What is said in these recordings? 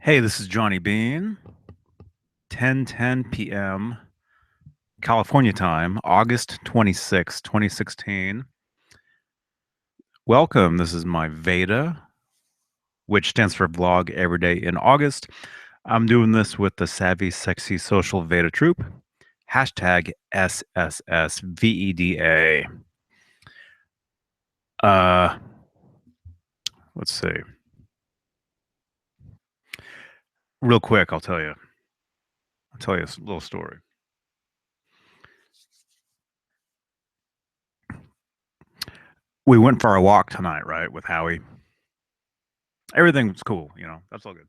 Hey, this is Johnny Beane. 10:10 p.m. California time, August 26, 2016. Welcome. This is my VEDA, which stands for Vlog Every Day in August. I'm doing this with the Savvy Sexy Social VEDA Troop. Hashtag SSSVEDA. Uh, let's see. Real quick, I'll tell you. I'll tell you a little story. We went for a walk tonight, right, with Howie. Everything was cool, that's all good.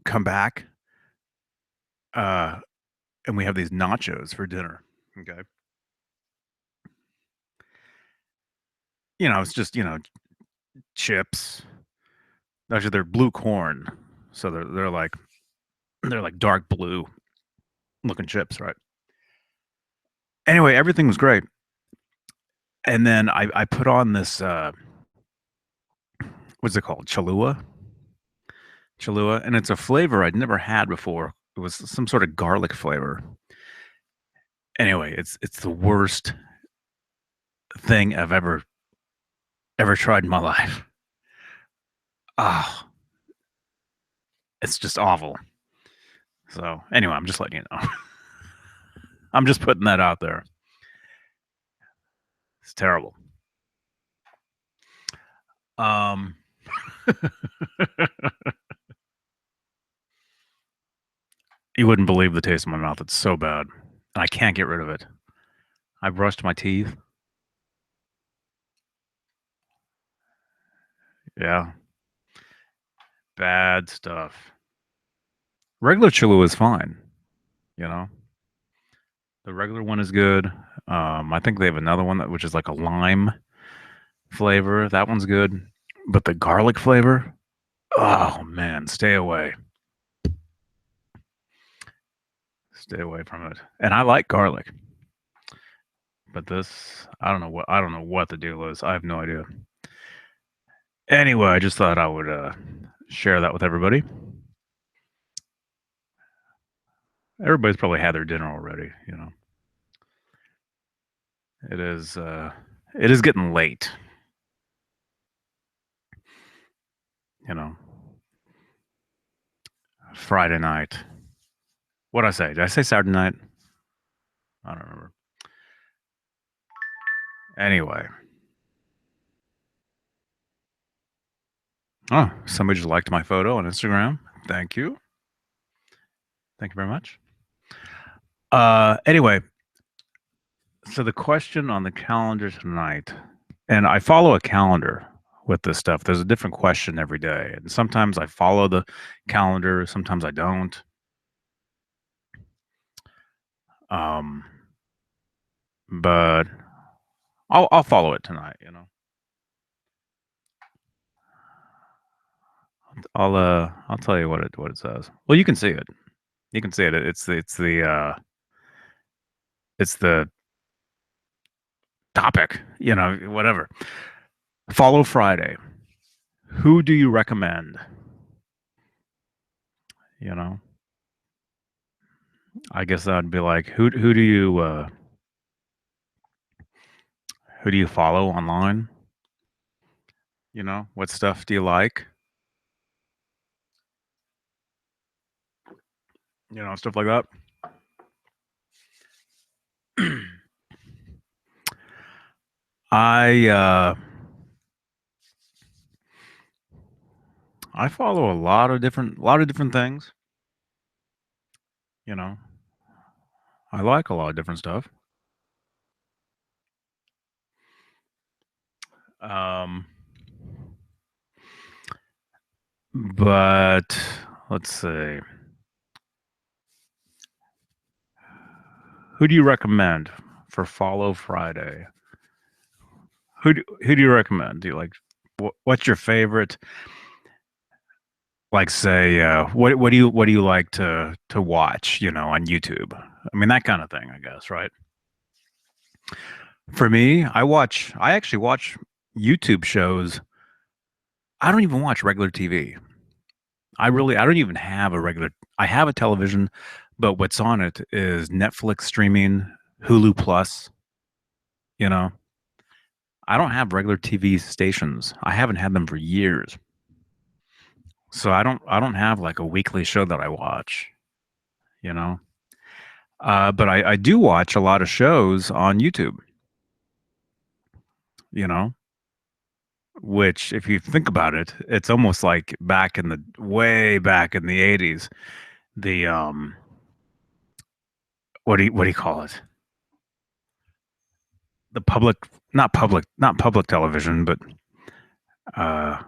Come back, uh, and we have these nachos for dinner. Okay. It's just, chips. Actually, they're blue corn. So they're like dark blue looking chips, right? Anyway, everything was great. And then I put on this what's it called? Cholula. Cholula. And it's a flavor I'd never had before. It was some sort of garlic flavor. Anyway, it's the worst thing I've ever tried in my life. Ah, it's just awful. So anyway, I'm just letting you know. I'm just putting that out there. It's terrible. Um You wouldn't believe the taste in my mouth. It's so bad. And I can't get rid of it. I brushed my teeth. Yeah. Bad stuff. Regular Cholula is fine, you know. The regular one is good. I think they have another one which is like a lime flavor. That one's good. But the garlic flavor, oh man, stay away. Stay away from it. And I like garlic. But this, I don't know what the deal is. I have no idea. Anyway, I just thought I would share that with everybody. Everybody's probably had their dinner already, you know. It is getting late. You know. Friday night. What'd I say? Did I say Saturday night? I don't remember. Anyway. Oh, somebody just liked my photo on Instagram. Thank you. Thank you very much. Anyway, so the question on the calendar tonight, and I follow a calendar with this stuff. There's a different question every day. And sometimes I follow the calendar, sometimes I don't. But I'll follow it tonight, you know. I'll tell you what it says. Well, you can see it. You can see it. It's the topic, you know, whatever. Follow Friday. Who do you recommend? You know, I guess that'd be like who do you follow online? You know, what stuff do you like? You know, stuff like that. I I follow a lot of different things. You know, I like a lot of different stuff. Um, but let's see. Who do you recommend for Follow Friday? Who do you recommend? Do you like what's your favorite? Like say what do you like to watch, you know, on YouTube? I mean that kind of thing, I guess, right? For me, I actually watch YouTube shows. I don't even watch regular TV. I don't even have a regular. I have a television, but what's on it is Netflix streaming, Hulu Plus. You know, I don't have regular TV stations. I haven't had them for years. So I don't have like a weekly show that I watch, you know. But I do watch a lot of shows on YouTube, you know, which if you think about it, it's almost like back in the way back in the 80s. The what do you call it? The public, not public television, but uh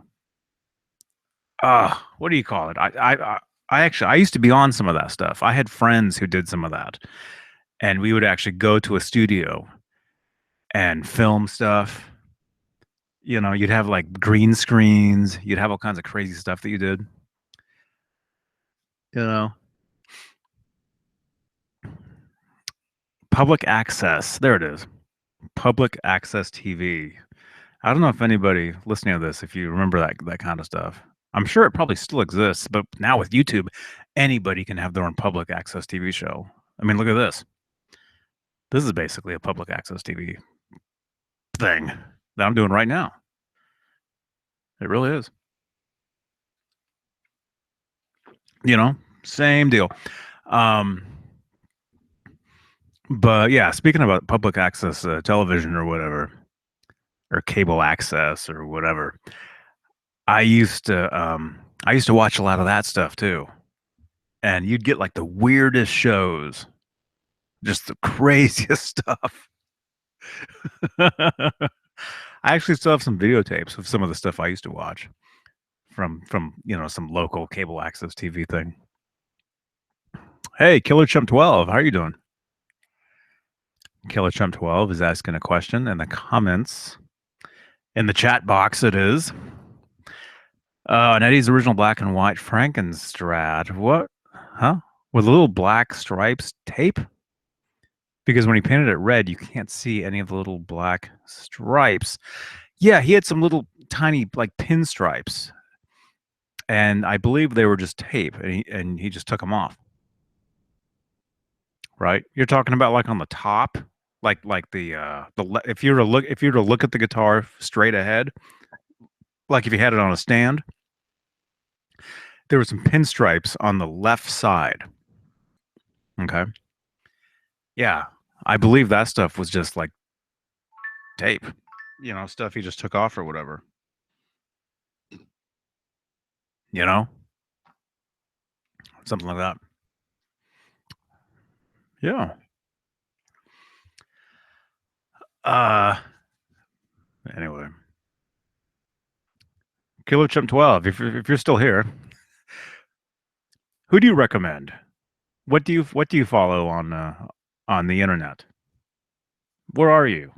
what do you call it? I used to be on some of that stuff. I had friends who did some of that, and we would actually go to a studio and film stuff. You know, you'd have like green screens, you'd have all kinds of crazy stuff that you did. You know, public access. There it is. Public access TV. I don't know if anybody listening to this, if you remember that kind of stuff. I'm sure it probably still exists, but now with YouTube, anybody can have their own public access TV show. I mean, look at this. This is basically a public access TV thing that I'm doing right now. It really is. You know, same deal. Um, but yeah, speaking about public access television or whatever, or cable access or whatever, I used to watch a lot of that stuff too. And you'd get like the weirdest shows, just the craziest stuff. I actually still have some videotapes of some of the stuff I used to watch from some local cable access TV thing. Hey, Killer Chump 12, how are you doing? Killer Chump 12 is asking a question in the comments. In the chat box, it is. Eddie's original black and white Frankenstrat. What? Huh? With little black stripes tape? Because when he painted it red, you can't see any of the little black stripes. Yeah, he had some little tiny like pinstripes, and I believe they were just tape, and he just took them off. Right? You're talking about like on the top, like if you were to look at the guitar straight ahead, like if you had it on a stand, there were some pinstripes on the left side. Okay. Yeah, I believe that stuff was just like tape, stuff he just took off or whatever. You know, something like that. Yeah. Uh. Anyway, Killer Chimp 12. If you're still here, who do you recommend? What do you follow on the internet? Where are you?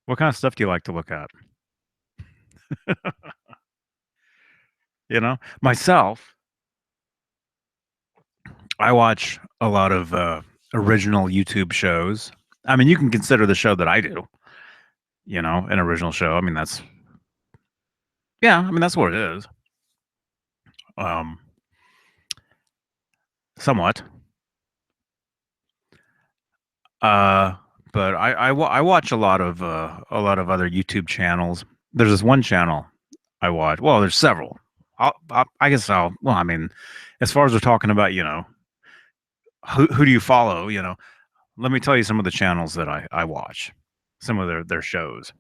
What kind of stuff do you like to look at? Myself, I watch a lot of original YouTube shows. I mean, you can consider the show that I do, an original show. I mean, that's what it is. Um, somewhat. Uh, but I watch a lot of other YouTube channels. There's this one channel I watch. Well, there's several. I guess Well, I mean, as far as we're talking about, who do you follow? Let me tell you some of the channels that I watch, some of their shows,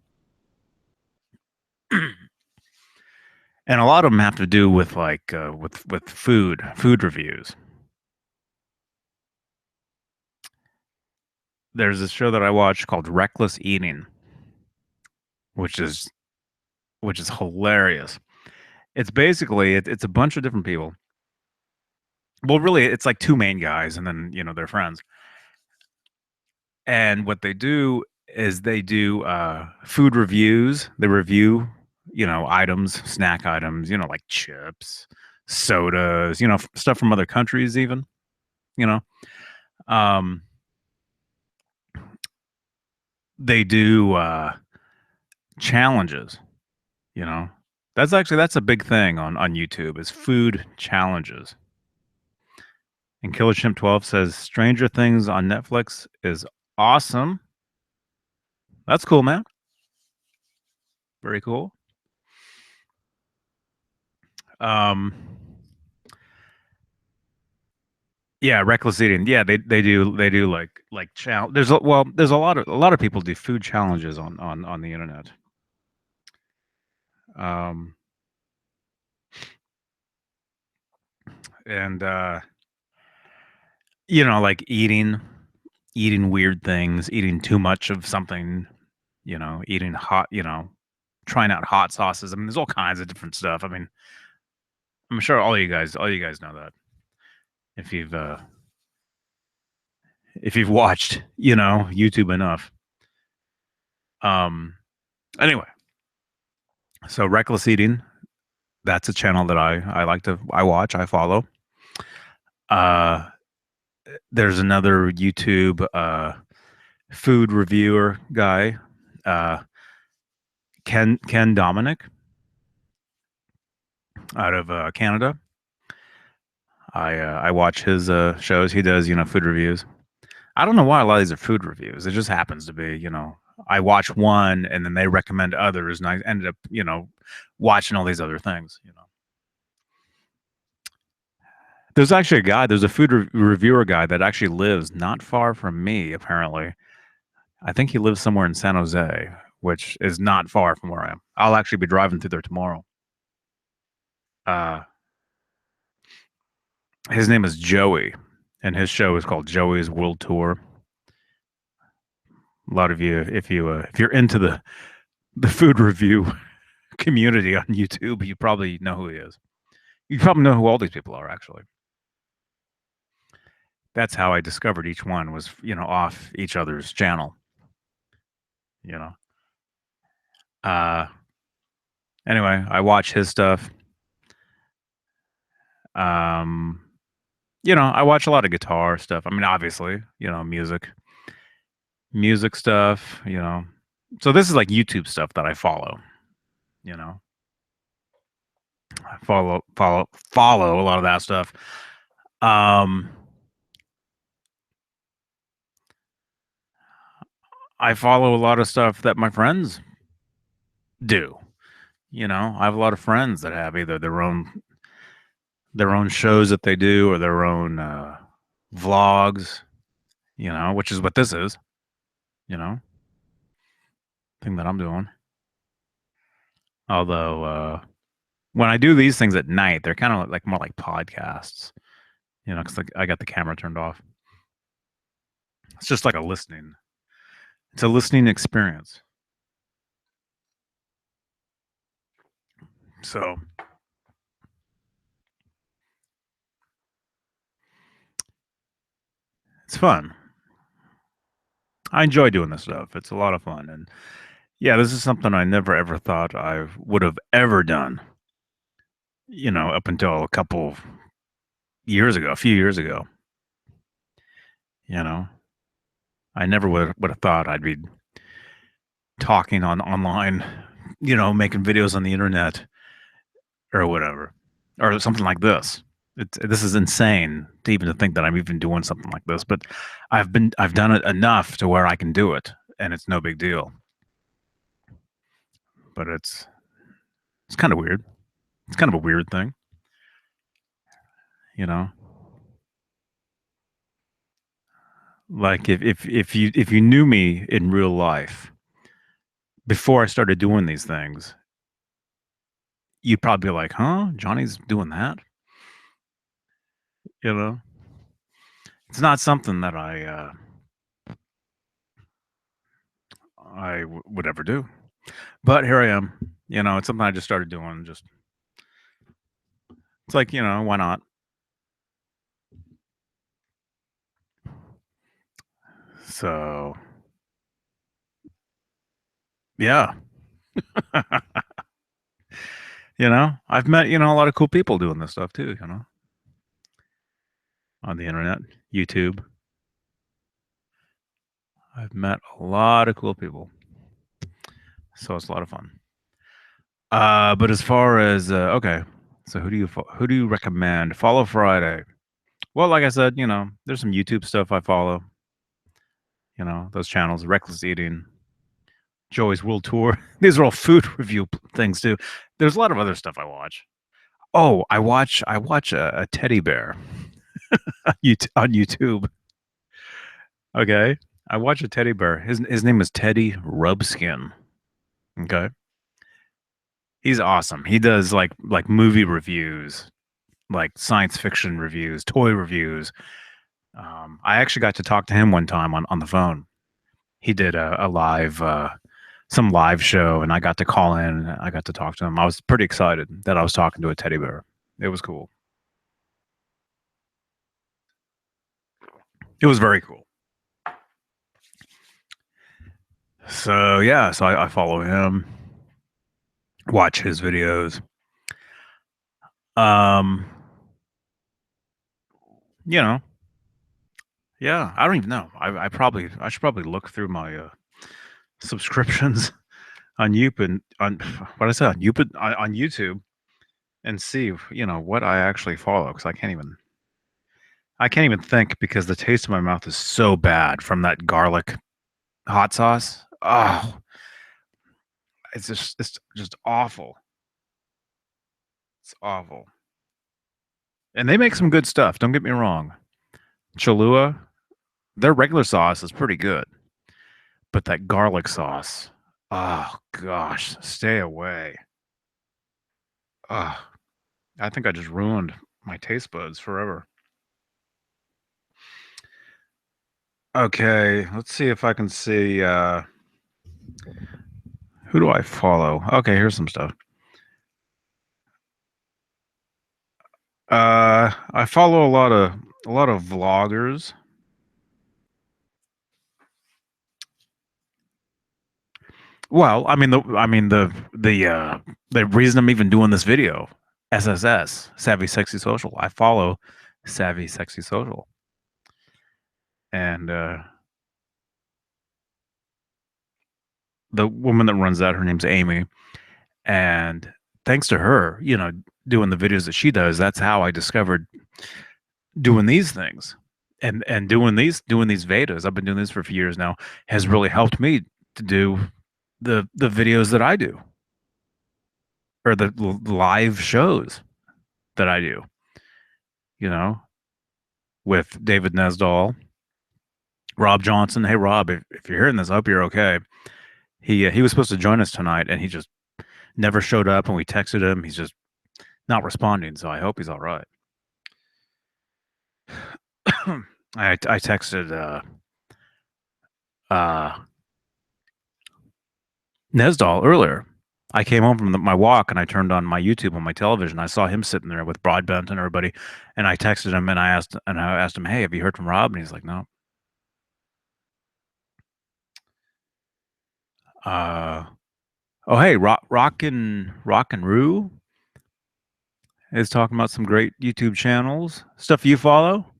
and a lot of them have to do with like with food reviews. There's this show that I watch called Reckless Eating, which is hilarious. It's basically it's a bunch of different people. Well, really, it's like two main guys, and then their friends. And what they do is they do food reviews. They review items, snack items, like chips, sodas, stuff from other countries, even. You know, um, they do challenges. You know, That's a big thing on YouTube is food challenges. And Killer Chimp 12 says Stranger Things on Netflix is awesome. That's cool, man. Very cool. Um, yeah, reckless eating. Yeah, they do like challenge. There's a lot of people do food challenges on the internet. Um, and like eating weird things, eating too much of something, eating hot, trying out hot sauces. I mean, there's all kinds of different stuff. I mean, I'm sure all you guys know that if you've watched, YouTube enough. Um, anyway, so reckless eating, that's a channel that I watch, I follow. Uh, there's another YouTube food reviewer guy, uh, Ken Dominic out of Canada. I watch his shows. He does food reviews. I don't know why a lot of these are food reviews. It just happens to be I watch one and then they recommend others, and I ended up watching all these other things. There's actually a guy. There's a food reviewer guy that actually lives not far from me. Apparently, I think he lives somewhere in San Jose, which is not far from where I am. I'll actually be driving through there tomorrow. Uh, his name is Joey, and his show is called Joey's World Tour. A lot of you, if you're into the food review community on YouTube, you probably know who he is. You probably know who all these people are. Actually, that's how I discovered each one was off each other's channel. You know. Uh, anyway, I watch his stuff. Um, I watch a lot of guitar stuff. I mean, obviously, music stuff. So this is like YouTube stuff that I follow. You know, I follow a lot of that stuff. Um, I follow a lot of stuff that my friends do. I have a lot of friends that have either their own shows that they do or their own vlogs. Which is what this is. You know, thing that I'm doing. Although when I do these things at night, they're kind of like more like podcasts. Because like I got the camera turned off. It's just like a listening. It's a listening experience. So it's fun. I enjoy doing this stuff. It's a lot of fun. And yeah, this is something I never ever thought I would have ever done, up until a few years ago. You know, I never would have thought I'd be talking online, making videos on the internet or whatever, or something like this. This is insane to even to think that I'm even doing something like this, but I've done it enough to where I can do it, and it's no big deal. But it's kind of weird. It's kind of a weird thing, you know. Like if you knew me in real life before I started doing these things, you'd probably be like, "Huh, Johnny's doing that?" You know. It's not something that would ever do. But here I am. It's something I just started doing. Just it's like why not? So yeah, I've met a lot of cool people doing this stuff too. On the internet, YouTube. I've met a lot of cool people, so it's a lot of fun. But as far as okay, so who do you recommend? Follow Friday. Well, like I said, there's some YouTube stuff I follow. Those channels, Reckless Eating, Joey's World Tour. These are all food review things too. There's a lot of other stuff I watch. Oh, I watch a teddy bear on YouTube. Okay, I watch a teddy bear. His name is Teddy Rubskin. Okay, he's awesome. He does like movie reviews, like science fiction reviews, toy reviews. I actually got to talk to him one time on the phone. He did a live some live show, and I got to call in. And I got to talk to him. I was pretty excited that I was talking to a teddy bear. It was cool. It was very cool. So yeah, so I follow him, watch his videos. Um, you know, yeah, I don't even know. I should probably look through my subscriptions on YouTube on what I said on YouTube and see what I actually follow because I can't even think because the taste in my mouth is so bad from that garlic hot sauce. Oh, it's just awful. It's awful. And they make some good stuff. Don't get me wrong. Cholula, their regular sauce is pretty good, but that garlic sauce, oh gosh, stay away. Oh, I think I just ruined my taste buds forever. Okay, let's see if I can see who do I follow? Okay, here's some stuff. I follow a lot of vloggers. Well, the reason I'm even doing this video, SSS, Savvy Sexy Social. I follow Savvy Sexy Social, and the woman that runs that, her name's Amy, and thanks to her, doing the videos that she does, that's how I discovered doing these things, and doing these Vedas. I've been doing this for a few years now. Has really helped me to do the videos that I do, or the live shows that I do. You know, with David Nesdall, Rob Johnson. Hey, Rob, if you're hearing this, I hope you're okay. He was supposed to join us tonight, and he just never showed up. And we texted him. He's just not responding. So I hope he's all right. I texted uh, Nesdall earlier. I came home from my walk and I turned on my YouTube on my television. I saw him sitting there with Broadbent and everybody, and I texted him and I asked him, "Hey, have you heard from Rob?" And he's like, "No." Uh, oh, hey, Rock and Roo is talking about some great YouTube channels. Stuff you follow?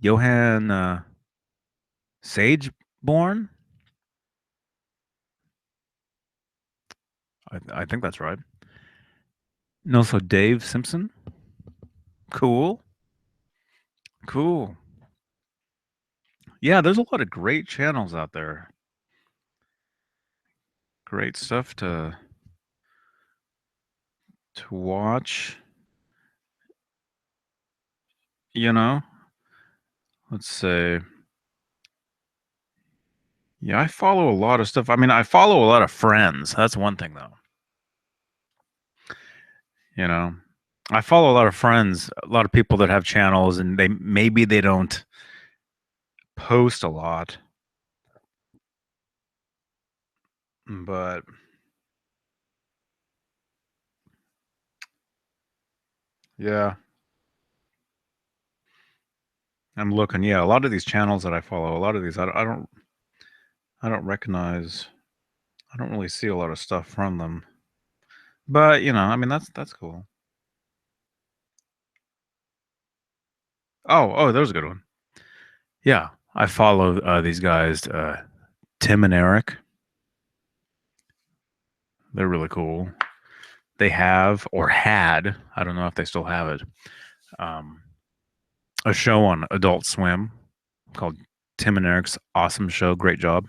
Johan Sageborn? I think that's right. And also Dave Simpson. Cool. Cool. Yeah, there's a lot of great channels out there. Great stuff to watch. You know, let's say, yeah, I follow a lot of stuff. I mean, I follow a lot of friends. That's one thing, though. You know, I follow a lot of friends, a lot of people that have channels, and maybe they don't post a lot, but yeah, I'm looking. Yeah, a lot of these channels that I follow, a lot of these, I don't recognize. I don't really see a lot of stuff from them. But I mean, that's cool. Oh, that was a good one. Yeah, I follow these guys, Tim and Eric. They're really cool. They have or had, I don't know if they still have it, um, a show on Adult Swim called Tim and Eric's Awesome Show. Great job.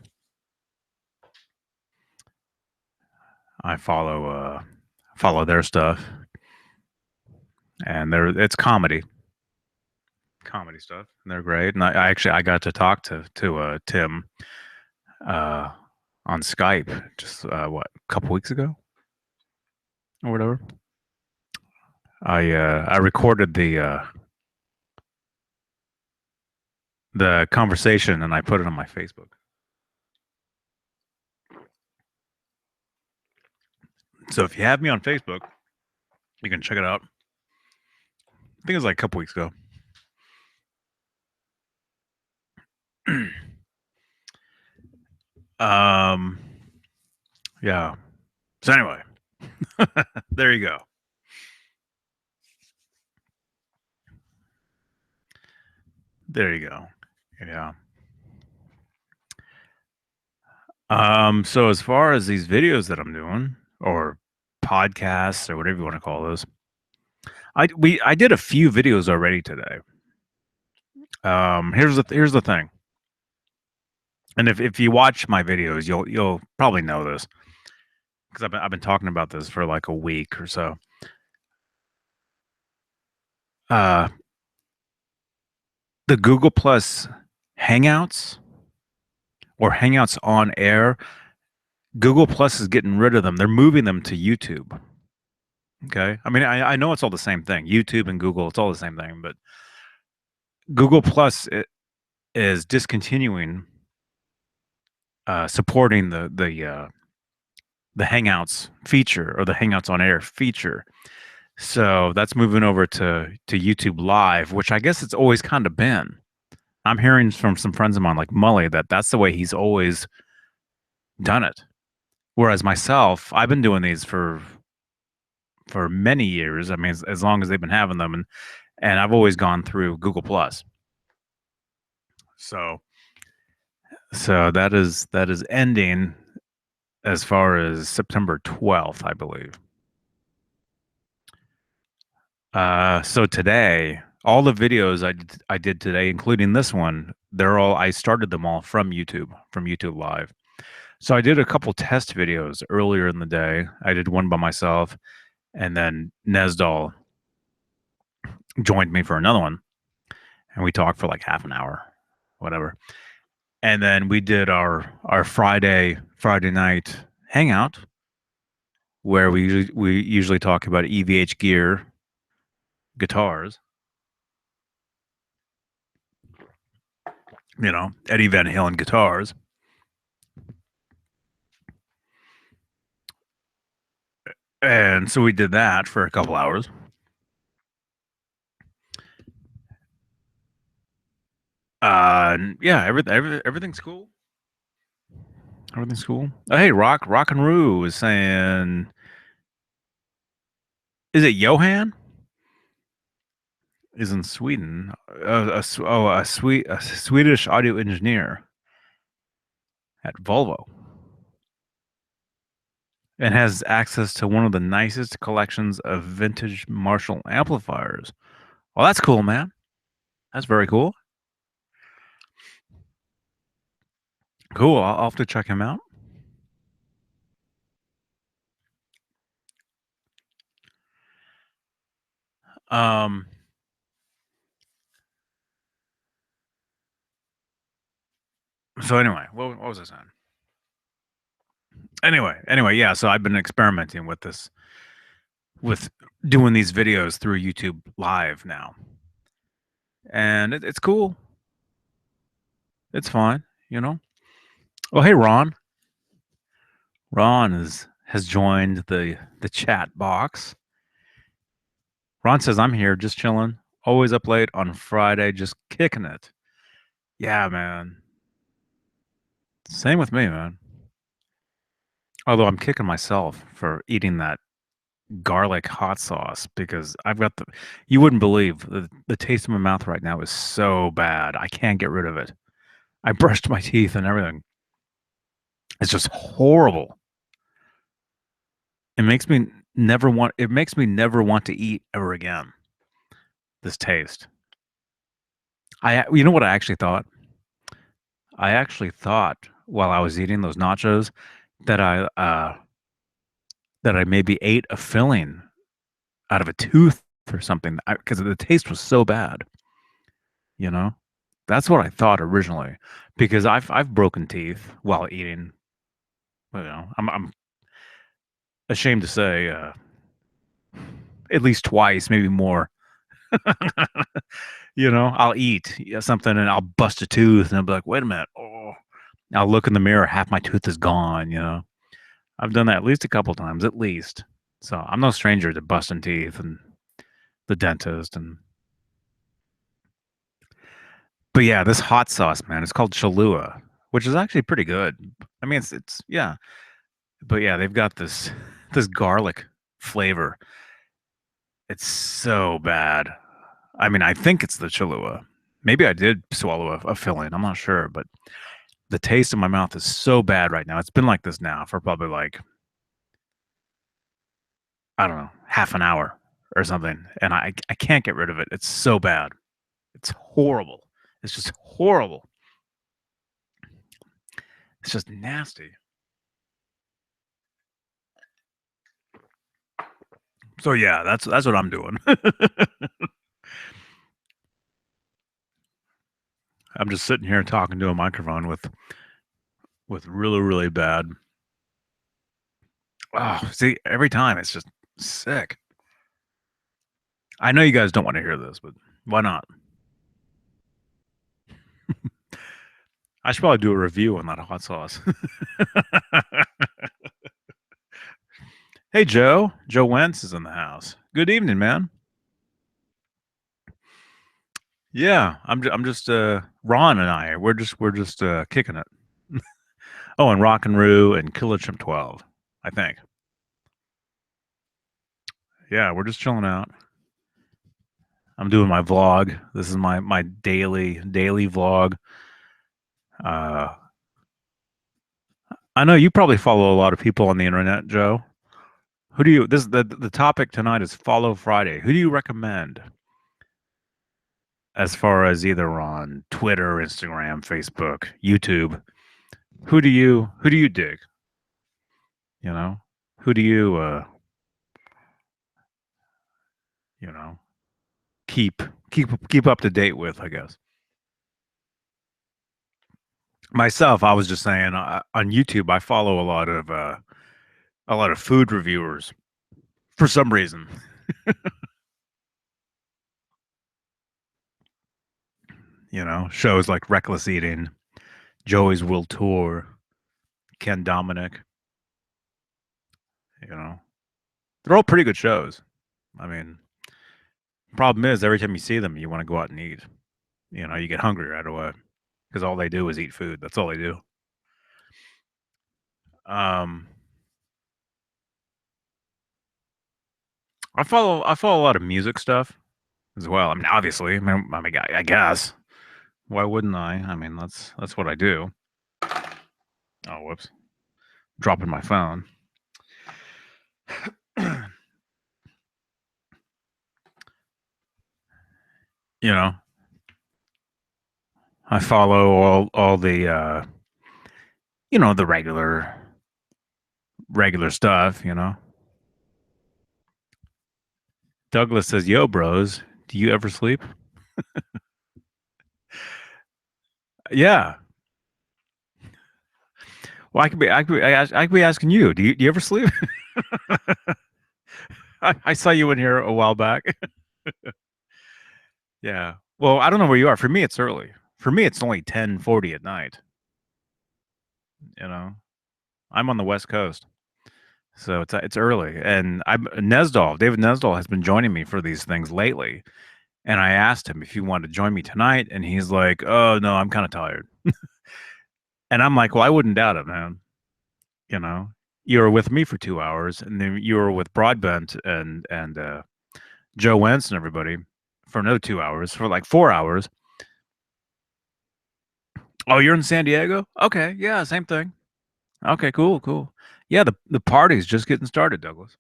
I follow their stuff, and it's comedy stuff. And they're great. And I actually I got to talk to Tim uh, on Skype just what a couple weeks ago or whatever. I recorded the conversation and I put it on my Facebook. So if you have me on Facebook, you can check it out. I think it was like a couple weeks ago. um, yeah. So anyway, there you go. There you go. Yeah. So as far as these videos that I'm doing, or podcasts, or whatever you want to call those, I did a few videos already today. Here's the thing, and if you watch my videos, you'll probably know this because I've been talking about this for like a week or so. Uh, the Google Plus Hangouts or Hangouts on Air, Google Plus is getting rid of them. They're moving them to YouTube. Okay, I mean I know it's all the same thing. YouTube and Google, it's all the same thing, but Google Plus is discontinuing supporting the Hangouts feature or the Hangouts on Air feature. So that's moving over to YouTube Live, which I guess it's always kind of been. I'm hearing from some friends of mine like Mully that that's the way he's always done it. Whereas myself, I've been doing these for many years. I mean, as long as they've been having them, and I've always gone through Google Plus. So that is ending as far as September 12th, I believe. So today, all the videos I did today, including this one, I started them all from YouTube Live. So I did a couple test videos earlier in the day. I did one by myself, and then Nesdal joined me for another one, and we talked for like half an hour, whatever. And then we did our Friday night hangout, where we usually talk about EVH gear, guitars, Eddie Van Halen guitars. And so we did that for a couple hours. Yeah, everything's cool. Everything's cool. Oh, hey, Rock and Roo is saying, is it Johan? Is in Sweden. A Swedish audio engineer at Volvo, and has access to one of the nicest collections of vintage Marshall amplifiers. Well, that's cool, man. That's very cool. Cool. I'll have to check him out. Um. So anyway, what was I saying? Anyway, yeah. So I've been experimenting with this, with doing these videos through YouTube Live now, and it's cool. It's fine, you know. Oh, hey, Ron. Ron has joined the chat box. Ron says, "I'm here, just chilling. Always up late on Friday, just kicking it." Yeah, man. Same with me, man. Although I'm kicking myself for eating that garlic hot sauce because I've got you wouldn't believe the taste in my mouth right now is so bad. I can't get rid of it. I brushed my teeth and everything. It's just horrible. it makes me never want to eat ever again, this taste. You know what I actually thought? I actually thought while I was eating those nachos that I maybe ate a filling out of a tooth or something because the taste was so bad, you know? That's what I thought originally because I've broken teeth while eating, I'm ashamed to say, at least twice, maybe more. I'll eat something and I'll bust a tooth and I'll be like, "Wait a minute." Oh. I'll look in the mirror, half my tooth is gone. I've done that at least a couple times, at least. So I'm no stranger to busting teeth and the dentist but yeah, this hot sauce, man, it's called Cholula, which is actually pretty good. I mean, it's yeah, but yeah, they've got this garlic flavor. It's so bad. I mean, I think it's the Cholula. Maybe I did swallow a filling. I'm not sure, but the taste in my mouth is so bad right now. It's been like this now for probably like I don't know, half an hour or something, and I can't get rid of it. It's so bad. It's horrible. It's just horrible. It's just nasty. So yeah, that's what I'm doing. I'm just sitting here talking to a microphone with really really bad. Oh, see, every time it's just sick. I know you guys don't want to hear this, but why not? I should probably do a review on that hot sauce. Hey, Joe. Joe Wentz is in the house. Good evening, man. Yeah, I'm just Ron and I we're just kicking it. Oh, and Rock and Roo and Killer Chimp 12, I think. Yeah, we're just chilling out. I'm doing my vlog. This is my daily vlog. Uh, I know you probably follow a lot of people on the internet, Joe. Who do you? This the topic tonight is Follow Friday. Who do you recommend as far as either on Twitter, Instagram, Facebook, YouTube? Who do you dig? You know, who do you know keep keep up to date with? I guess myself. I was just saying on YouTube, I follow a lot of food reviewers for some reason. Shows like Reckless Eating, Joey's World Tour, Ken Dominic. You know, they're all pretty good shows. I mean, problem is every time you see them, you want to go out and eat. You get hungry right away because all they do is eat food. That's all they do. Um, I follow a lot of music stuff as well. I mean, obviously, I guess why wouldn't I? I mean, that's what I do. Oh, whoops, dropping my phone. you know, I follow all the the regular stuff. Douglas says, "Yo, bros, do you ever sleep?" Yeah. Well, I could be asking you. Do you ever sleep? I saw you in here a while back. Yeah. Well, I don't know where you are. For me, it's early. For me, it's only 10:40 at night. You know, I'm on the West Coast, so it's early. And David Nesdal has been joining me for these things lately. And I asked him if he wanted to join me tonight, and he's like, "Oh no, I'm kind of tired." And I'm like, "Well, I wouldn't doubt it, man. You know, you were with me for 2 hours, and then you were with Broadbent and Joe Wentz and everybody for another 2 hours, for like 4 hours. Oh, you're in San Diego? Okay, yeah, same thing. Okay, cool, cool. Yeah, the party's just getting started, Douglas.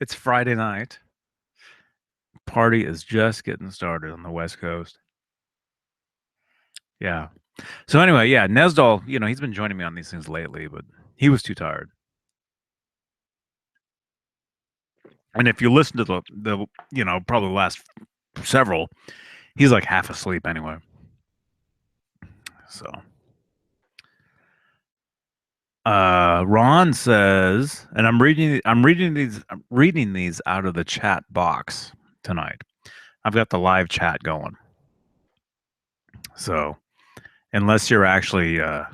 It's Friday night. Party is just getting started on the West Coast. Yeah. So anyway, yeah, Nesdal, he's been joining me on these things lately, but he was too tired. And if you listen to the probably the last several, he's like half asleep anyway. So Ron says, and I'm reading these out of the chat box tonight. I've got the live chat going. So unless you're actually well,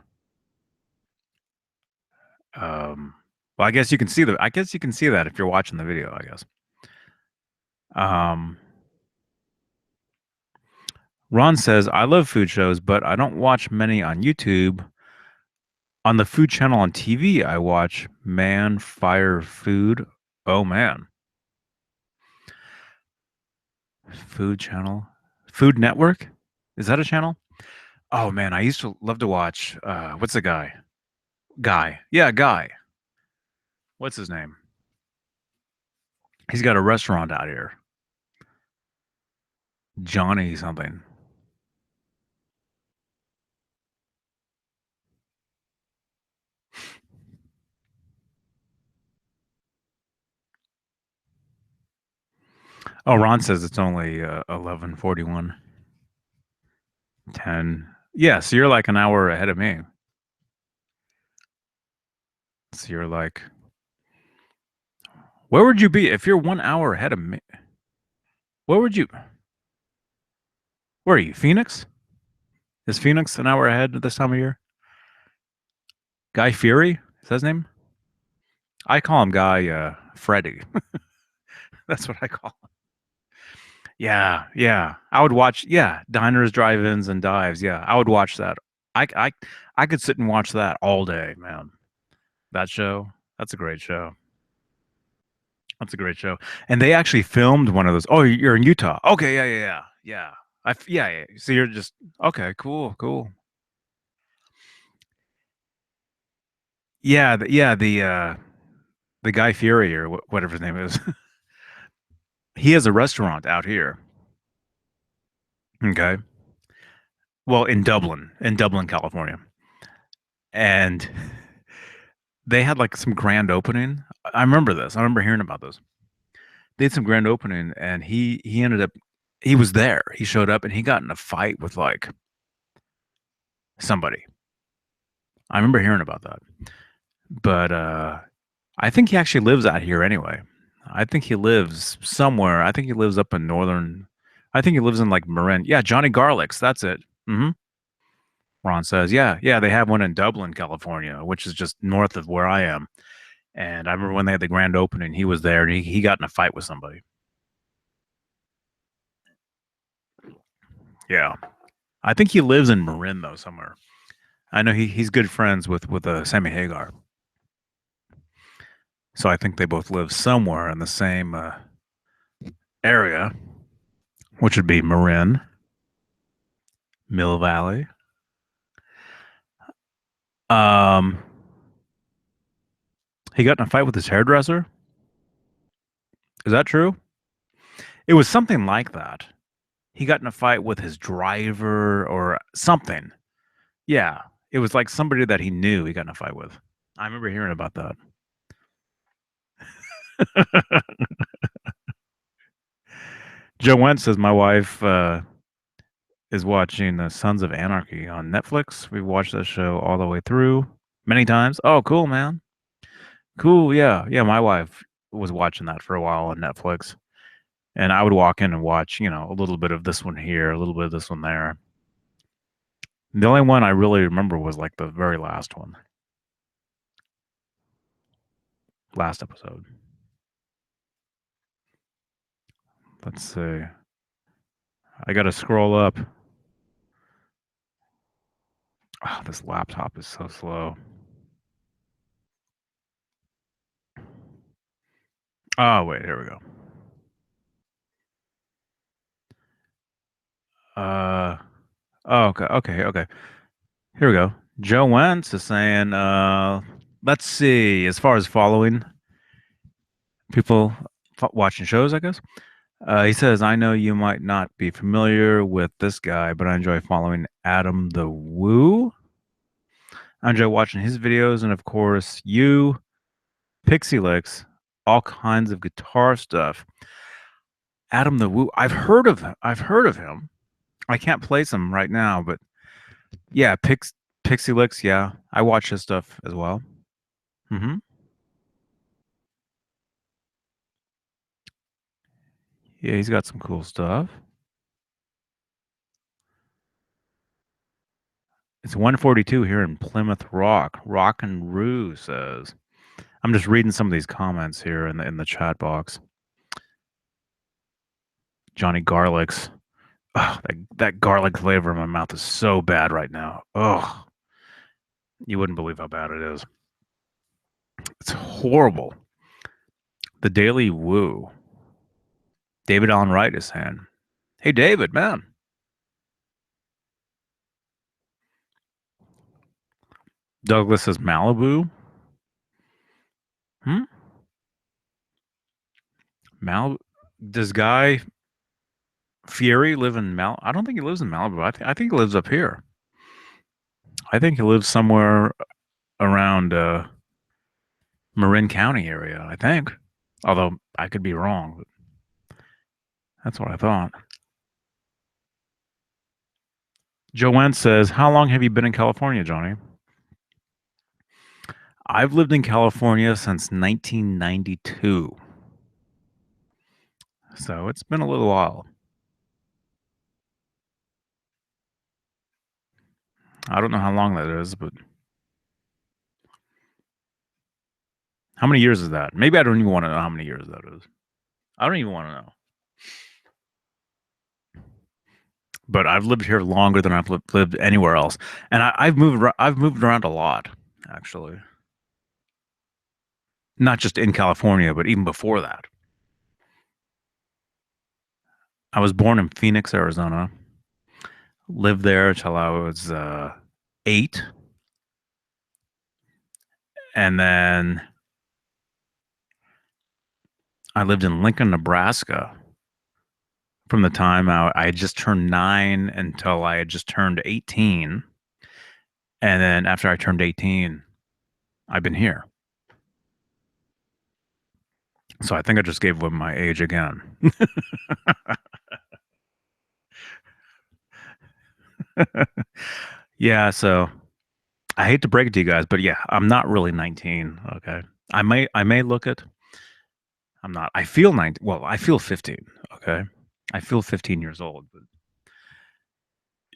I guess you can see that if you're watching the video, I guess. Um Ron says, I love food shows, but I don't watch many on YouTube. On the food channel on TV, I watch Man Fire Food. Oh man. Food channel. Food Network? Is that a channel? Oh man, I used to love to watch what's the guy? Guy. Yeah, Guy. What's his name? He's got a restaurant out here. Johnny something. Oh, Ron says it's only 11:41. 10. Yeah, so you're like an hour ahead of me. So you're like, where would you be if you're 1 hour ahead of me? Where would you? Where are you? Phoenix? Is Phoenix an hour ahead at this time of year? Guy Fieri? Is that his name? I call him Guy Freddy. That's what I call him. Yeah, yeah. I would watch. Yeah, diners, drive-ins, and dives. Yeah, I would watch that. I I could sit and watch that all day, man. That show. That's a great show. That's a great show. And they actually filmed one of those. Oh, you're in Utah. Okay, yeah, yeah, yeah. Yeah. Yeah, yeah. So you're just okay, cool, cool. Yeah, the Guy Fieri or whatever his name is. He has a restaurant out here. Okay. Well, in Dublin, California. And they had like some grand opening. I remember this. I remember hearing about this. They had some grand opening and he ended up he was there. He showed up and he got in a fight with like somebody. I remember hearing about that. But I think he actually lives out here anyway. I think he lives somewhere. I think he lives up in northern. I think he lives in like Marin. Yeah, Johnny Garlic's. That's it. Ron says, yeah, yeah, they have one in Dublin, California, which is just north of where I am. And I remember when they had the grand opening, he was there and he got in a fight with somebody. Yeah. I think he lives in Marin though, somewhere. I know he's good friends with Sammy Hagar. So I think they both live somewhere in the same area, which would be Marin, Mill Valley. Um, he got in a fight with his hairdresser. Is that true? It was something like that. He got in a fight with his driver or something. Yeah, it was like somebody that he knew he got in a fight with. I remember hearing about that. Joe Wentz says my wife is watching the Sons of Anarchy on Netflix. We've watched that show all the way through many times. Oh, cool, man. Cool. Yeah, yeah. My wife was watching that for a while on Netflix, and I would walk in and watch, a little bit of this one here, a little bit of this one there. The only one I really remember was like the very last one, last episode. Let's see. I got to scroll up. Oh, this laptop is so slow. Oh, wait, here we go. Uh, oh, okay, okay, okay. Here we go. Joe Wentz is saying, let's see, as far as following people watching shows, I guess. He says, I know you might not be familiar with this guy, but I enjoy following Adam the Woo. I enjoy watching his videos, and of course, you, Pixie Licks, all kinds of guitar stuff. Adam the Woo, I've heard of him. I can't place him right now, but yeah, Pixie Licks, yeah. I watch his stuff as well. Hmm. Yeah, he's got some cool stuff. It's 142 here in Plymouth Rock. Rock and Roo says. I'm just reading some of these comments here in the chat box. Johnny Garlic's. Oh, that garlic flavor in my mouth is so bad right now. Oh, you wouldn't believe how bad it is. It's horrible. The Daily Woo. David Allen Wright is saying, "Hey, David, man." Douglas says Malibu. Hmm. Malibu. Does Guy Fieri live in Mal? I don't think he lives in Malibu. I think he lives up here. I think he lives somewhere around Marin County area. I think, although I could be wrong. But that's what I thought. Joanne says, "How long have you been in California, Johnny?" I've lived in California since 1992. So it's been a little while. I don't know how long that is, but how many years is that? Maybe I don't even want to know how many years that is. I don't even want to know. But I've lived here longer than I've lived anywhere else, and I've moved around a lot, actually. Not just in California, but even before that. I was born in Phoenix, Arizona. Lived there till I was 8, and then I lived in Lincoln, Nebraska, from the time I had just turned 9 until I had just turned 18, and then after I turned 18, I've been here. So I think I just gave away my age again. Yeah, so I hate to break it to you guys, but yeah, I'm not really 19. Okay, I may look it. I'm not. I feel 19. Well, I feel 15. Okay, I feel 15 years old, but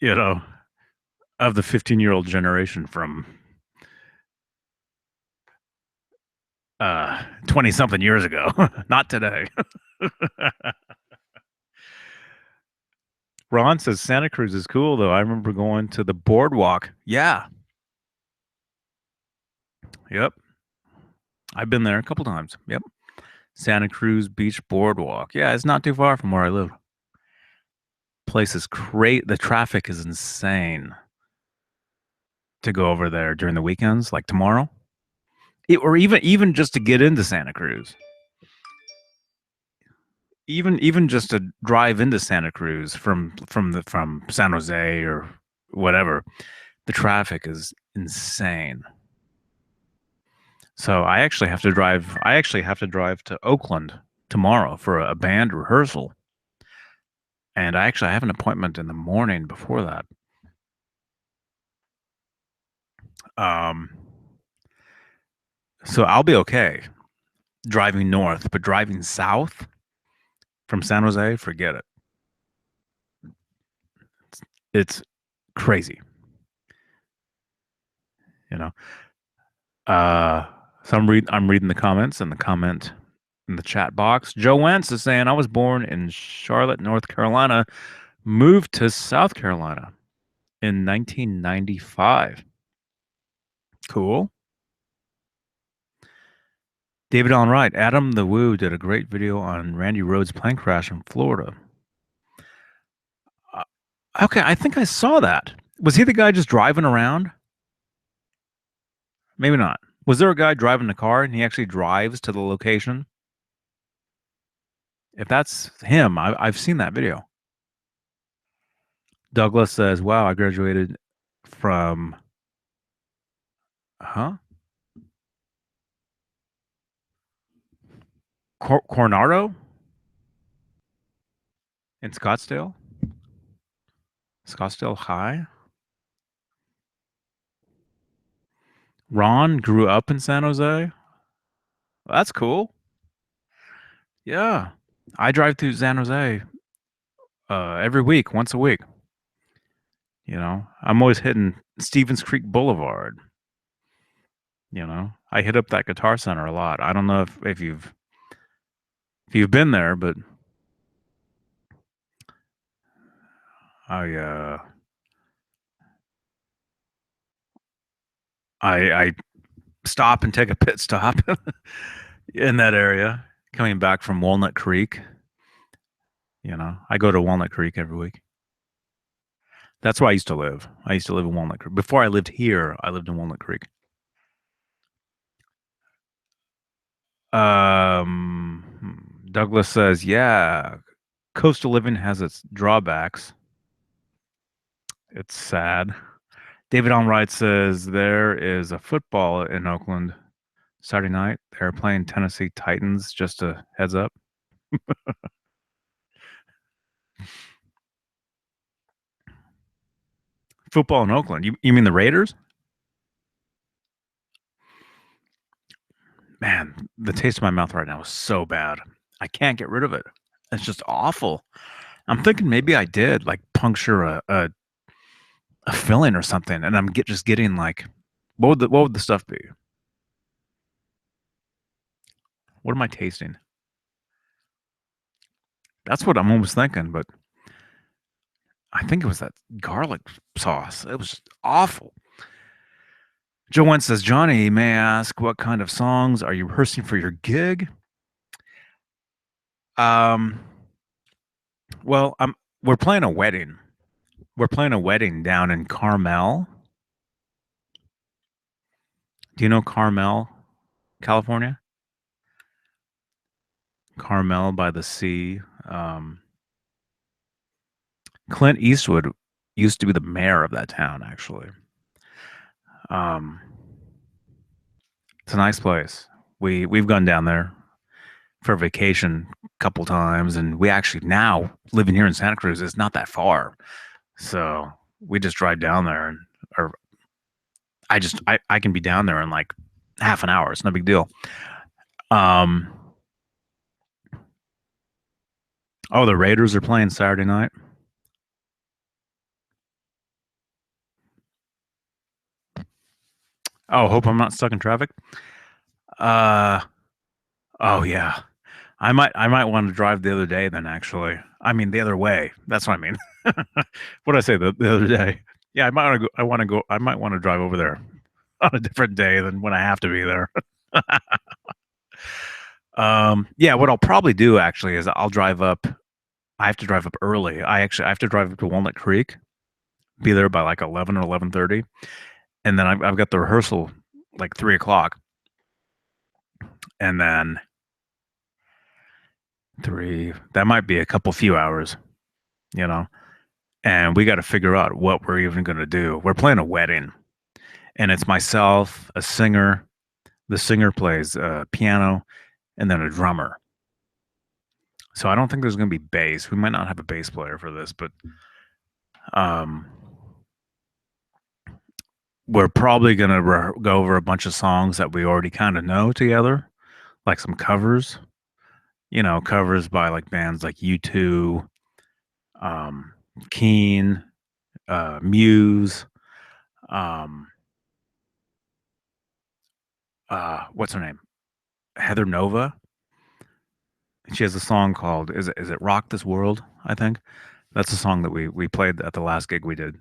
you know, of the 15-year-old generation from 20 something years ago, not today. Ron says Santa Cruz is cool though. I remember going to the boardwalk. Yeah. Yep. I've been there a couple times. Yep. Santa Cruz Beach Boardwalk. Yeah, it's not too far from where I live. Place is great. The traffic is insane to go over there during the weekends, like tomorrow. Or even just to get into Santa Cruz. Even just to drive into Santa Cruz from San Jose or whatever, the traffic is insane. So I actually have to drive. I actually have to drive to Oakland tomorrow for a band rehearsal, and I have an appointment in the morning before that. Um, so I'll be okay driving north, but driving south from San Jose, forget it. It's crazy, you know. Uh, so I'm reading the comments and the comment in the chat box. Joe Wentz is saying, I was born in Charlotte, North Carolina, moved to South Carolina in 1995. Cool. David Allen Wright, Adam the Woo did a great video on Randy Rhoads' plane crash in Florida. Okay, I think I saw that. Was he the guy just driving around? Maybe not. Was there a guy driving the car and he actually drives to the location? If that's him, I've seen that video. Douglas says, "Wow, I graduated from huh Coronado in Scottsdale High." Ron grew up in San Jose. That's cool. Yeah, I drive through San Jose every week, once a week. You know, I'm always hitting Stevens Creek Boulevard. You know, I hit up that Guitar Center a lot. I don't know if you've been there, but I uh, I stop and take a pit stop in that area coming back from Walnut Creek. You know, I go to Walnut Creek every week. That's where I used to live. I used to live in Walnut Creek. Before I lived here, I lived in Walnut Creek. Douglas says, yeah, coastal living has its drawbacks. It's sad. David Almright says there is a football in Oakland Saturday night. They're playing Tennessee Titans. Just a heads up. Football in Oakland. You mean the Raiders? Man, the taste of my mouth right now is so bad. I can't get rid of it. It's just awful. I'm thinking maybe I did like puncture a filling or something, and I'm just getting like, what would the stuff be? What am I tasting? That's what I'm almost thinking, but I think it was that garlic sauce. It was just awful. Joanne says, Johnny, may I ask what kind of songs are you rehearsing for your gig? Um, well, we're playing a wedding. We're playing a wedding down in Carmel. Do you know Carmel, California? Carmel by the sea. Clint Eastwood used to be the mayor of that town, actually. Um, it's a nice place. We've gone down there for vacation a couple times, and we actually now living here in Santa Cruz. It's not that far, so we just drive down there, and or I can be down there in like half an hour. It's no big deal. Um, oh, the Raiders are playing Saturday night. Oh, hope I'm not stuck in traffic. Uh, oh yeah. I might want to drive the other day then actually. I mean the other way. That's what I mean. What did I say the other day? Yeah, I might want to drive over there on a different day than when I have to be there. Yeah, what I'll probably do actually is I'll drive up. I have to drive up early. I have to drive up to Walnut Creek, be there by like 11 or 11:30, and then I've got the rehearsal like 3 o'clock, and then three. That might be a couple few hours, you know. And we got to figure out what we're even going to do. We're playing a wedding, and it's myself, a singer. The singer plays piano, and then a drummer. So I don't think there's going to be bass. We might not have a bass player for this, but um, we're probably going to go over a bunch of songs that we already kind of know together, like some covers. You know, covers by like bands like U2, um, Keen, Muse. Um, what's her name? Heather Nova. She has a song called is it Rock This World, I think. That's a song that we played at the last gig we did,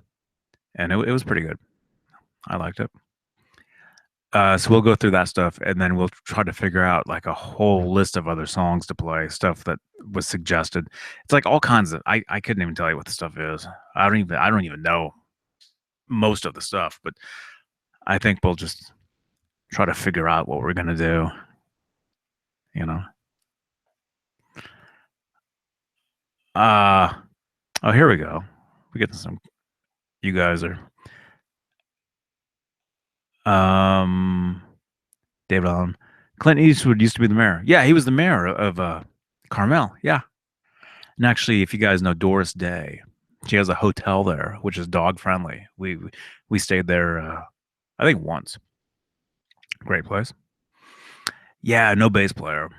and it was pretty good. I liked it. So we'll go through that stuff, and then we'll try to figure out like a whole list of other songs to play, stuff that was suggested. It's like all kinds of I couldn't even tell you what the stuff is. I don't even know most of the stuff, but I think we'll just try to figure out what we're gonna do. You know. Uh oh, here we go. We get some. You guys are. Um, David Allen. Clint Eastwood used to be the mayor. Yeah, he was the mayor of Carmel. Yeah, and actually, if you guys know Doris Day, she has a hotel there, which is dog friendly. We stayed there. I think once. Great place. Yeah, no bass player.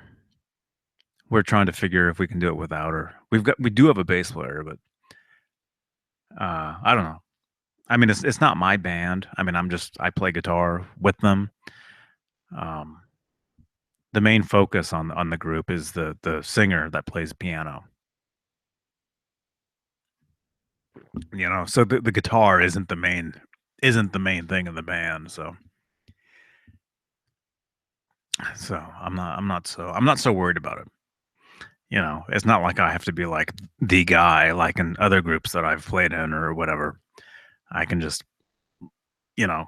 We're trying to figure if we can do it without her. We do have a bass player, but I don't know. I mean, it's not my band. I mean, I play guitar with them. Um, the main focus on the group is the singer that plays piano. You know, so the guitar isn't the main thing in the band. So I'm not so worried about it. You know, it's not like I have to be like the guy like in other groups that I've played in or whatever. I can just, you know,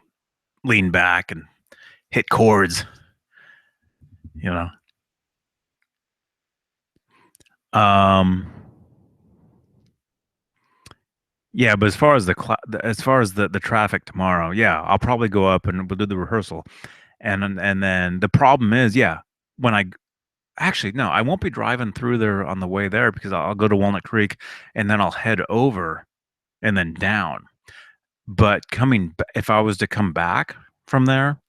lean back and hit chords, you know. Um yeah, but as far as the traffic tomorrow, yeah, I'll probably go up and we'll do the rehearsal. And then the problem is, yeah, when I actually no, I won't be driving through there on the way there because I'll go to Walnut Creek and then I'll head over and then down. But if I was to come back from there,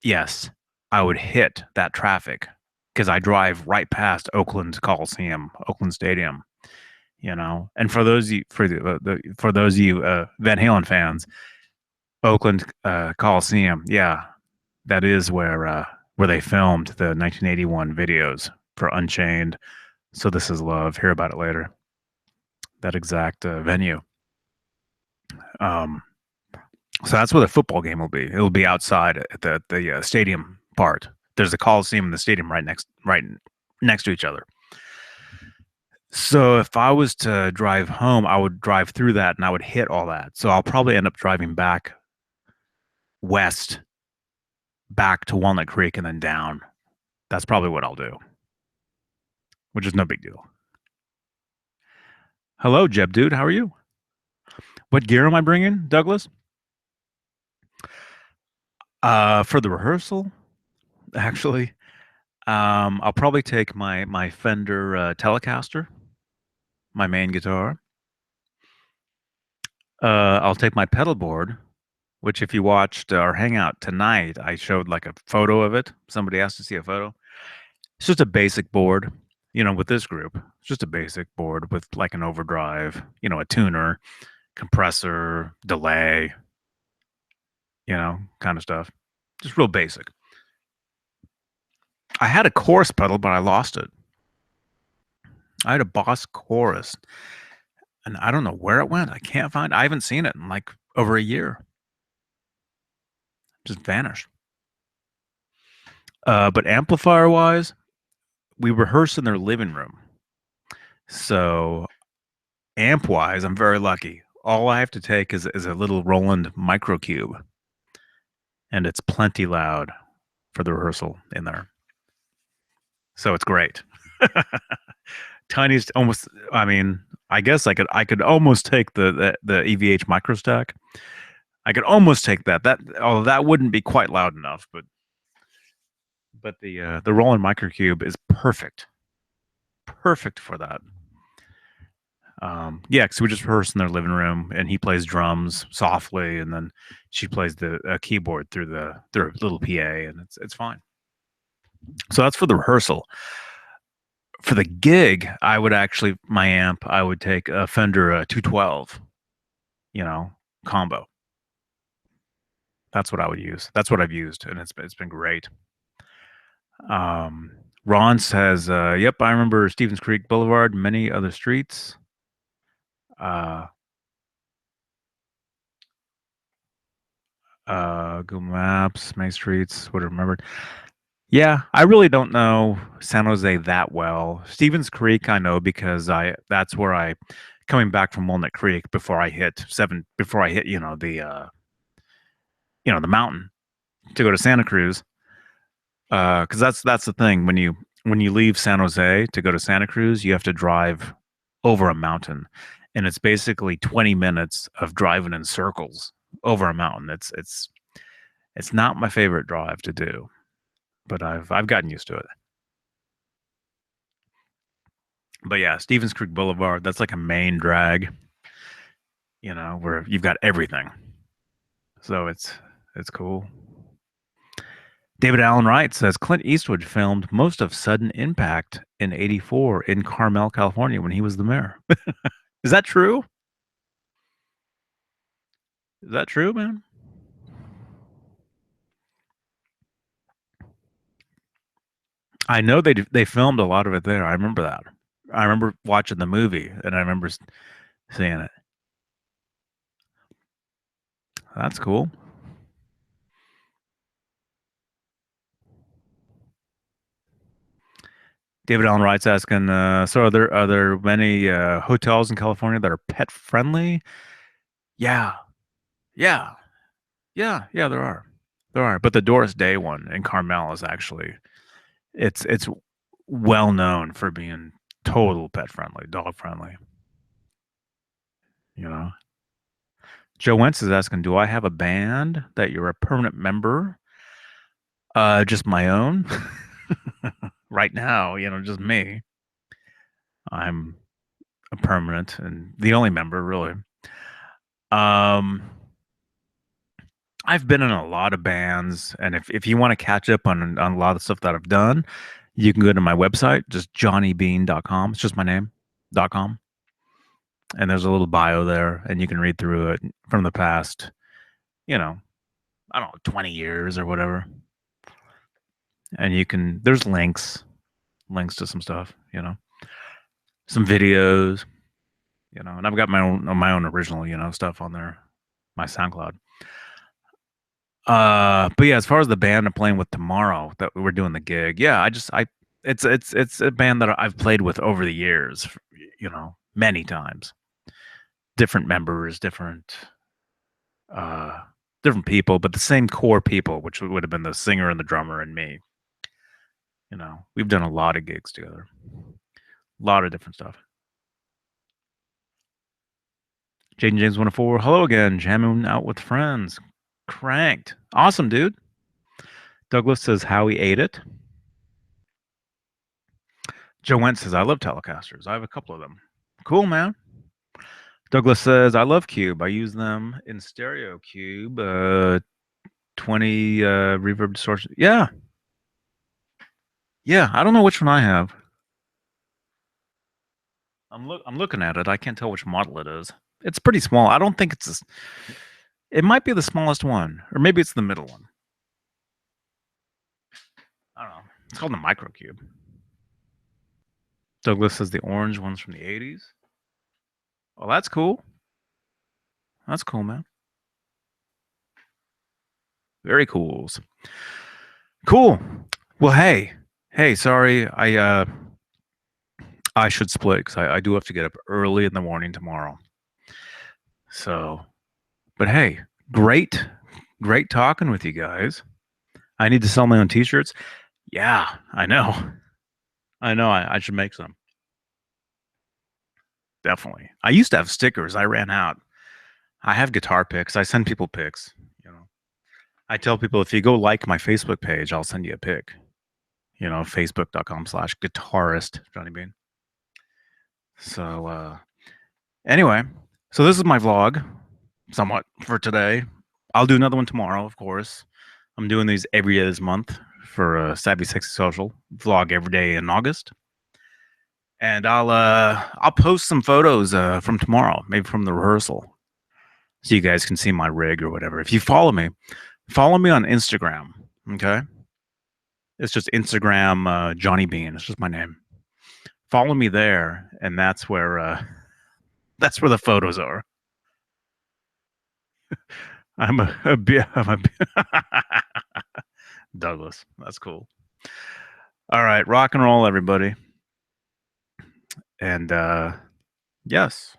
yes, I would hit that traffic because I drive right past Oakland Coliseum, Oakland Stadium. You know, and for those of you for those of you Van Halen fans, Oakland Coliseum, yeah, that is where they filmed the 1981 videos for Unchained. So This Is Love. Hear about it later. That exact venue. Um, so that's where the football game will be. It'll be outside at the stadium part. There's the Coliseum and the stadium right next to each other. So if I was to drive home, I would drive through that and I would hit all that. So I'll probably end up driving back west, back to Walnut Creek, and then down. That's probably what I'll do, which is no big deal. Hello, Jeb dude. How are you? What gear am I bringing, Douglas? For the rehearsal, actually, I'll probably take my Fender Telecaster, my main guitar. I'll take my pedal board, which if you watched our hangout tonight, I showed like a photo of it. Somebody asked to see a photo. It's just a basic board, you know, with this group. It's just a basic board with like an overdrive, you know, a tuner, compressor, delay, you know, kind of stuff. Just real basic. I had a chorus pedal, but I lost it. I had a Boss chorus, and I don't know where it went. I can't find. I haven't seen it in like over a year. Just vanished. But amplifier wise, we rehearsed in their living room. So amp wise, I'm very lucky. All I have to take is a little Roland Microcube, and it's plenty loud for the rehearsal in there. So it's great. Tiniest, almost. I mean, I guess I could almost take the EVH microstack. I could almost take that. Although that wouldn't be quite loud enough, but the Roland Microcube is perfect for that. Yeah, because we just rehearse in their living room, and he plays drums softly, and then she plays the keyboard through their little PA, and it's fine. So that's for the rehearsal. For the gig, I would actually I would take a Fender 212, you know, combo. That's what I would use. That's what I've used, and it's been great. Ron says, "Yep, I remember Stevens Creek Boulevard, many other streets." Uh, Google Maps, Main Streets, would have remembered. Yeah, I really don't know San Jose that well. Stevens Creek, I know because that's where I coming back from Walnut Creek before I hit the mountain to go to Santa Cruz, because that's the thing when you leave San Jose to go to Santa Cruz, you have to drive over a mountain, and it's basically 20 minutes of driving in circles over a mountain. It's not my favorite drive to do, but I've gotten used to it. But yeah, Stevens Creek Boulevard, that's like a main drag, where you've got everything. So it's cool. David Allen Wright says Clint Eastwood filmed most of Sudden Impact in '84 in Carmel, California when he was the mayor. Is that true? Is that true, man? I know they filmed a lot of it there. I remember that. I remember watching the movie and I remember seeing it. That's cool. David Allen Wright's asking, so are there many hotels in California that are pet friendly? Yeah, yeah, yeah. There are, But the Doris Day one in Carmel is actually it's well known for being total pet friendly, dog friendly. You know. Joe Wentz is asking, do I have a band that you're a permanent member? Just my own. Right now, just me. I'm a permanent and the only member, really. Um, I've been in a lot of bands, and if you want to catch up on a lot of the stuff that I've done, you can go to my website, just johnnybeane.com. It's just my name.com. And there's a little bio there, and you can read through it from the past, I don't know, 20 years or whatever. And there's links to some stuff, some videos, and I've got my own original, stuff on there, my SoundCloud. But yeah, as far as the band I'm playing with tomorrow that we're doing the gig, yeah, it's a band that I've played with over the years, many times. Different members, uh different people, but the same core people, which would have been the singer and the drummer and me. We've done a lot of gigs together. A lot of different stuff. Jaden James 104, hello again, jamming out with friends. Cranked. Awesome, dude. Douglas says how he ate it. Joe Wentz says, I love Telecasters. I have a couple of them. Cool, man. Douglas says, I love Cube. I use them in stereo Cube. 20 reverb distortion. Yeah. Yeah. I don't know which one I have. I'm looking at it. I can't tell which model it is. It's pretty small. I don't think it might be the smallest one, or maybe it's the middle one. I don't know. It's called the Micro Cube. Douglas says the orange one's from the 80s. Oh, that's cool. That's cool, man. Very cool. Cool. Well, hey, sorry, I should split because I do have to get up early in the morning tomorrow. So, but hey, great talking with you guys. I need to sell my own T-shirts. Yeah, I know. I should make some. Definitely. I used to have stickers. I ran out. I have guitar pics. I send people pics. I tell people if you go like my Facebook page, I'll send you a pic. Facebook.com/guitarist Johnny Beane. So anyway, so this is my vlog, somewhat for today. I'll do another one tomorrow, of course. I'm doing these every day this month for Savvy Sexy Social vlog every day in August. And I'll post some photos from tomorrow, maybe from the rehearsal, so you guys can see my rig or whatever. If you follow me on Instagram. Okay, it's just Instagram Johnny Beane. It's just my name. Follow me there, and that's where the photos are. I'm a Douglas. That's cool. All right, rock and roll, everybody. And yes.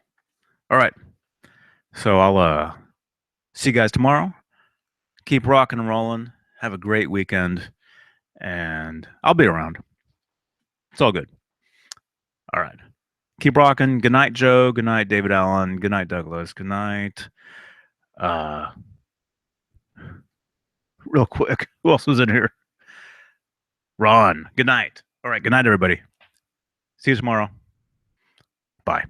All right. So I'll see you guys tomorrow. Keep rocking and rolling. Have a great weekend, and I'll be around. It's all good. All right. Keep rocking. Good night, Joe. Good night, David Allen. Good night, Douglas. Good night. Uh, real quick, who else was in here? Ron. Good night. All right. Good night, everybody. See you tomorrow. Bye.